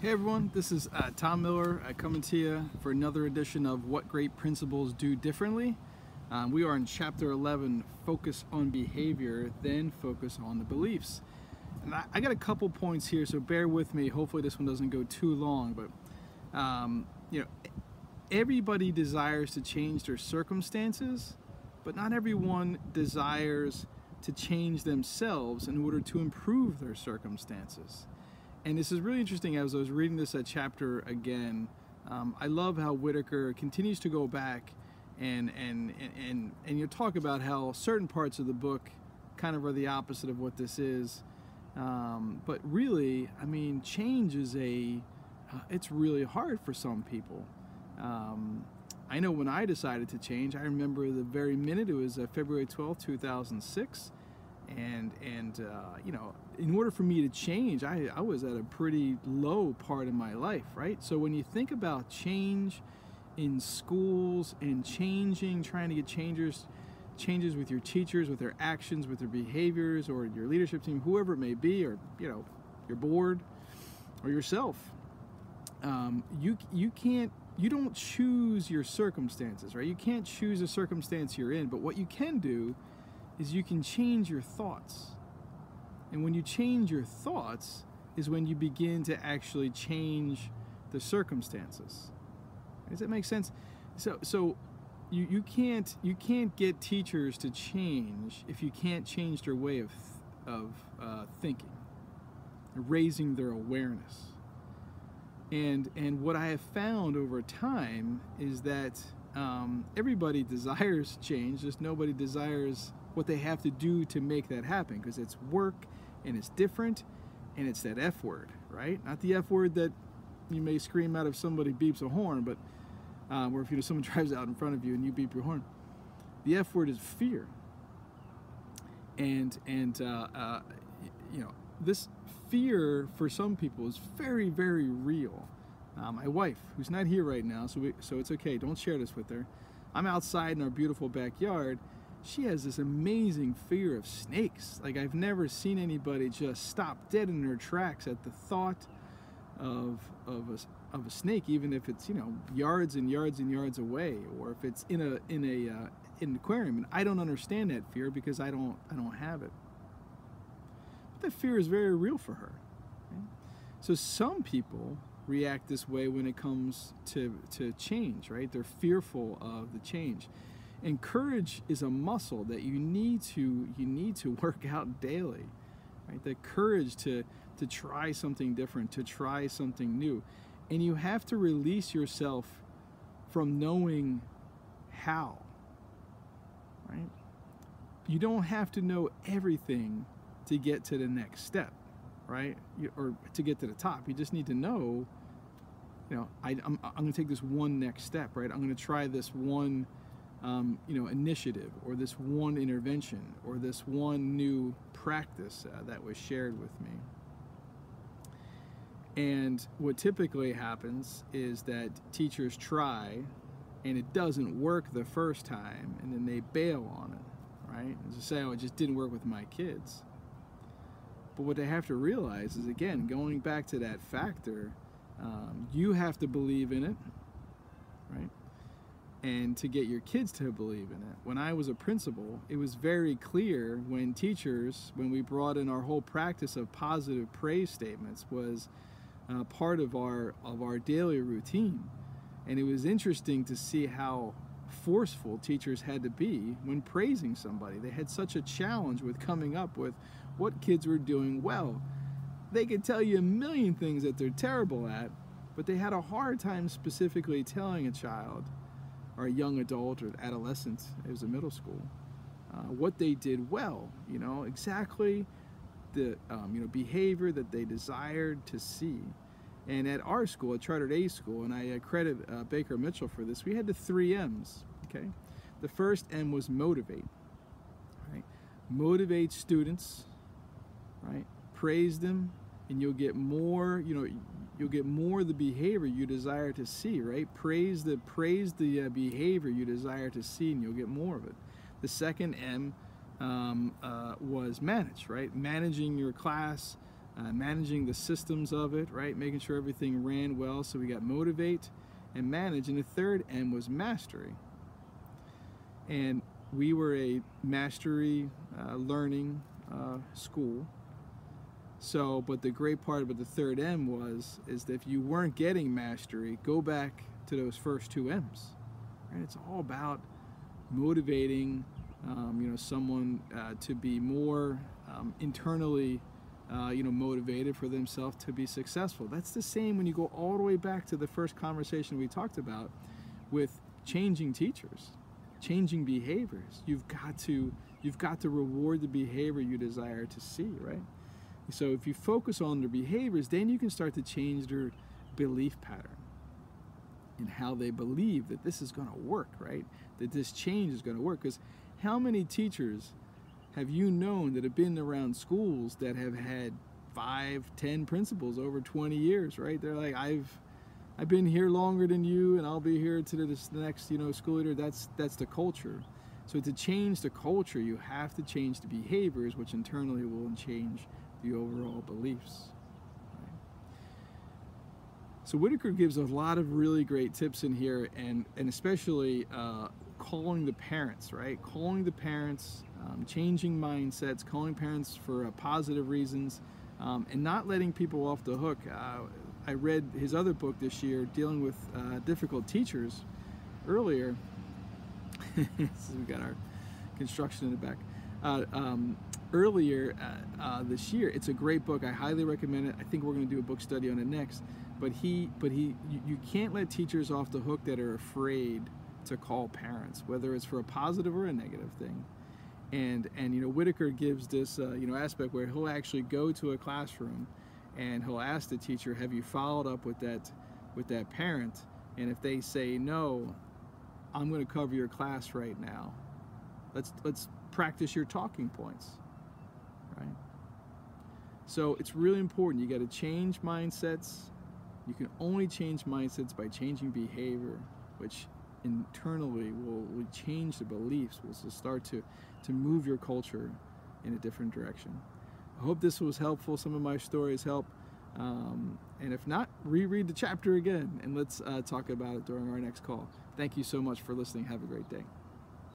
Hey everyone, this is Tom Miller coming to you for another edition of What Great Principals Do Differently. We are in Chapter 11, Focus on Behavior, then Focus on the Beliefs. And I got a couple points here, so bear with me. Hopefully this one doesn't go too long, but everybody desires to change their circumstances, but not everyone desires to change themselves in order to improve their circumstances. And this is really interesting. As I was reading this chapter again, I love how Whitaker continues to go back and you talk about how certain parts of the book kind of are the opposite of what this is. But really, I mean, change is it's really hard for some people. I know when I decided to change, I remember the very minute. It was February 12th, 2006. And in order for me to change, I was at a pretty low part of my life, right? So when you think about change in schools and trying to get changes with your teachers, with their actions, with their behaviors, or your leadership team, whoever it may be, or your board, or yourself, you don't choose your circumstances, right? You can't choose the circumstance you're in, but what you can do is you can change your thoughts. And when you change your thoughts is when you begin to actually change the circumstances. Does that make sense? So you can't get teachers to change if you can't change their way of thinking, raising their awareness. And what I have found over time is that everybody desires change, just nobody desires what they have to do to make that happen, because it's work and it's different and it's that F word, right? Not the F word that you may scream out if somebody beeps a horn, but or if someone drives out in front of you and you beep your horn. The F word is fear. And this fear for some people is very, very real. My wife, who's not here right now, so it's okay, don't share this with her. I'm outside in our beautiful backyard. She has this amazing fear of snakes. Like, I've never seen anybody just stop dead in their tracks at the thought of a snake, even if it's yards and yards and yards away, or if it's in an aquarium. And I don't understand that fear because I don't have it. But that fear is very real for her. Okay? So some people react this way when it comes to change, right? They're fearful of the change. And courage is a muscle that you need to work out daily, right? The courage to try something different, to try something new. And you have to release yourself from knowing how, right? You don't have to know everything to get to the next step, right? Or to get to the top. You just need to know, I'm going to take this one next step, right? I'm going to try this one initiative, or this one intervention, or this one new practice that was shared with me. And what typically happens is that teachers try, and it doesn't work the first time, and then they bail on it, right? As I say, it just didn't work with my kids. But what they have to realize is, again, going back to that factor, you have to believe in it, right? And to get your kids to believe in it. When I was a principal, it was very clear when we brought in our whole practice of positive praise statements was part of our daily routine. And it was interesting to see how forceful teachers had to be when praising somebody. They had such a challenge with coming up with what kids were doing well. They could tell you a million things that they're terrible at, but they had a hard time specifically telling a child, or a young adult, or adolescent, it was a middle school, what they did well, exactly the behavior that they desired to see. And at our school, at Chartered A School, and I credit Baker Mitchell for this, we had the 3 M's, okay? The first M was motivate, right? Motivate students, right? Praise them, and you'll get more, you'll get more of the behavior you desire to see, right? Praise the behavior you desire to see, and you'll get more of it. The second M was manage, right? Managing your class, managing the systems of it, right? Making sure everything ran well. So we got motivate and manage. And the third M was mastery. And we were a mastery learning school. So, but the great part about the third M is that if you weren't getting mastery, go back to those first two M's. Right? It's all about motivating, someone to be more internally, motivated for themselves to be successful. That's the same when you go all the way back to the first conversation we talked about with changing teachers, changing behaviors. You've got to reward the behavior you desire to see, right? So if you focus on their behaviors, then you can start to change their belief pattern and how they believe that this is going to work, right? That this change is going to work. Because how many teachers have you known that have been around schools that have had 5, 10 principals over 20 years, right? They're like, I've been here longer than you, and I'll be here to the next, school leader. That's the culture. So to change the culture, you have to change the behaviors, which internally will change the overall beliefs. Right? So Whitaker gives a lot of really great tips in here, and especially calling the parents, right? Calling the parents, changing mindsets, calling parents for positive reasons, and not letting people off the hook. I read his other book this year, dealing with difficult teachers, earlier. So we got our construction in the back. Earlier this year, it's a great book. I highly recommend it. I think we're going to do a book study on it next. But you can't let teachers off the hook that are afraid to call parents, whether it's for a positive or a negative thing. And Whitaker gives this aspect where he'll actually go to a classroom and he'll ask the teacher, have you followed up with that parent? And if they say no, I'm going to cover your class right now. Let's practice your talking points, right? So it's really important. You got to change mindsets. You can only change mindsets by changing behavior, which internally will change the beliefs, will start to move your culture in a different direction. I hope this was helpful. Some of my stories help. And if not, reread the chapter again, and let's talk about it during our next call. Thank you so much for listening. Have a great day.